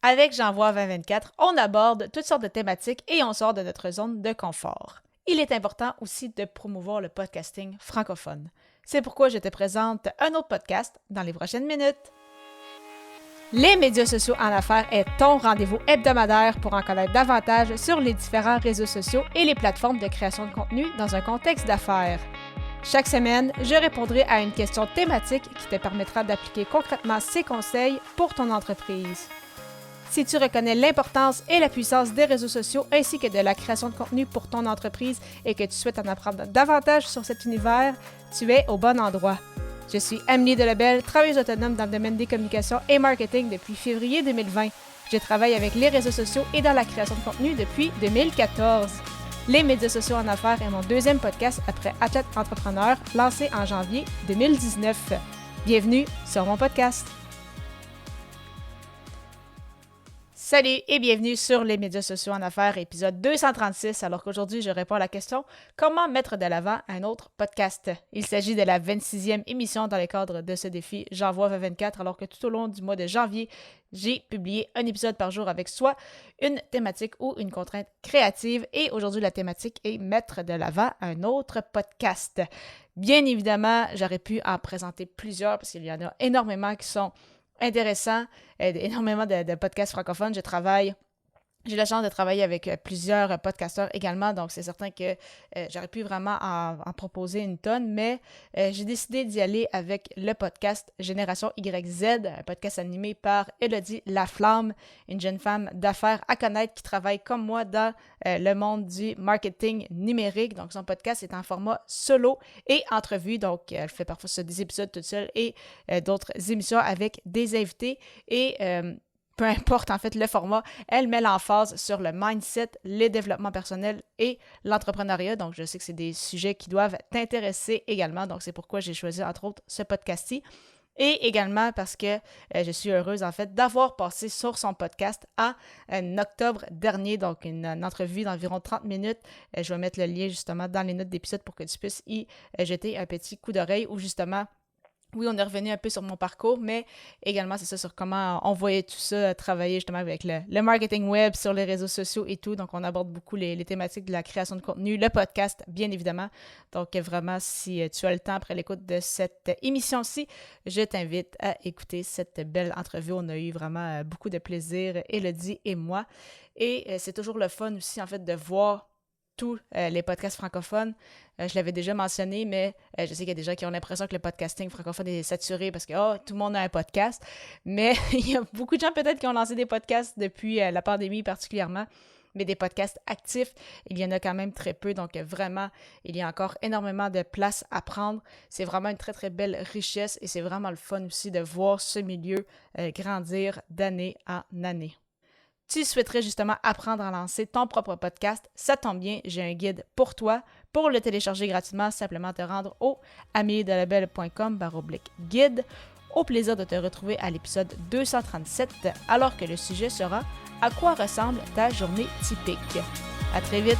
Avec J'envoie 2024, on aborde toutes sortes de thématiques et on sort de notre zone de confort. Il est important aussi de promouvoir le podcasting francophone. C'est pourquoi je te présente un autre podcast dans les prochaines minutes. Les médias sociaux en affaires est ton rendez-vous hebdomadaire pour en connaître davantage sur les différents réseaux sociaux et les plateformes de création de contenu dans un contexte d'affaires. Chaque semaine, je répondrai à une question thématique qui te permettra d'appliquer concrètement ces conseils pour ton entreprise. Si tu reconnais l'importance et la puissance des réseaux sociaux ainsi que de la création de contenu pour ton entreprise et que tu souhaites en apprendre davantage sur cet univers, tu es au bon endroit. Je suis Amélie Delebel, travailleuse autonome dans le domaine des communications et marketing depuis février 2020. Je travaille avec les réseaux sociaux et dans la création de contenu depuis 2014. Les médias sociaux en affaires est mon deuxième podcast après Athlète Entrepreneur, lancé en janvier 2019. Bienvenue sur mon podcast. Salut et bienvenue sur les médias sociaux en affaires, épisode 236, alors qu'aujourd'hui je réponds à la question « Comment mettre de l'avant un autre podcast ?» Il s'agit de la 26e émission dans le cadre de ce défi J'envoie 2024, alors que tout au long du mois de janvier, j'ai publié un épisode par jour avec soit une thématique ou une contrainte créative, et aujourd'hui la thématique est « Mettre de l'avant un autre podcast ». Bien évidemment, j'aurais pu en présenter plusieurs parce qu'il y en a énormément qui sont intéressant, énormément de podcasts francophones. J'ai la chance de travailler avec plusieurs podcasteurs également, donc c'est certain que j'aurais pu vraiment en proposer une tonne, mais j'ai décidé d'y aller avec le podcast Génération YZ, un podcast animé par Élodie Laflamme, une jeune femme d'affaires à connaître qui travaille comme moi dans le monde du marketing numérique. Donc son podcast est en format solo et entrevue, donc elle fait parfois des épisodes toute seule et d'autres émissions avec des invités et peu importe en fait le format, elle met l'emphase sur le mindset, le développement personnel et l'entrepreneuriat. Donc, je sais que c'est des sujets qui doivent t'intéresser également. Donc, c'est pourquoi j'ai choisi entre autres ce podcast-ci. Et également parce que je suis heureuse en fait d'avoir passé sur son podcast en octobre dernier. Donc, une entrevue d'environ 30 minutes. Je vais mettre le lien justement dans les notes d'épisode pour que tu puisses y jeter un petit coup d'oreille ou justement... Oui, on est revenu un peu sur mon parcours, mais également, c'est ça, sur comment on voyait tout ça travailler justement avec le marketing web, sur les réseaux sociaux et tout. Donc, on aborde beaucoup les thématiques de la création de contenu, le podcast, bien évidemment. Donc, vraiment, si tu as le temps après l'écoute de cette émission-ci, je t'invite à écouter cette belle entrevue. On a eu vraiment beaucoup de plaisir, Élodie et moi. Et c'est toujours le fun aussi, en fait, de voir tous les podcasts francophones. Je l'avais déjà mentionné, mais je sais qu'il y a des gens qui ont l'impression que le podcasting francophone est saturé parce que tout le monde a un podcast. Mais il y a beaucoup de gens peut-être qui ont lancé des podcasts depuis la pandémie particulièrement, mais des podcasts actifs, il y en a quand même très peu. Donc vraiment, il y a encore énormément de place à prendre. C'est vraiment une très, très belle richesse et c'est vraiment le fun aussi de voir ce milieu grandir d'année en année. Tu souhaiterais justement apprendre à lancer ton propre podcast, ça tombe bien, j'ai un guide pour toi. Pour le télécharger gratuitement, simplement te rendre au ameliedelebel.com/guide. Au plaisir de te retrouver à l'épisode 237, alors que le sujet sera « À quoi ressemble ta journée typique ?» À très vite!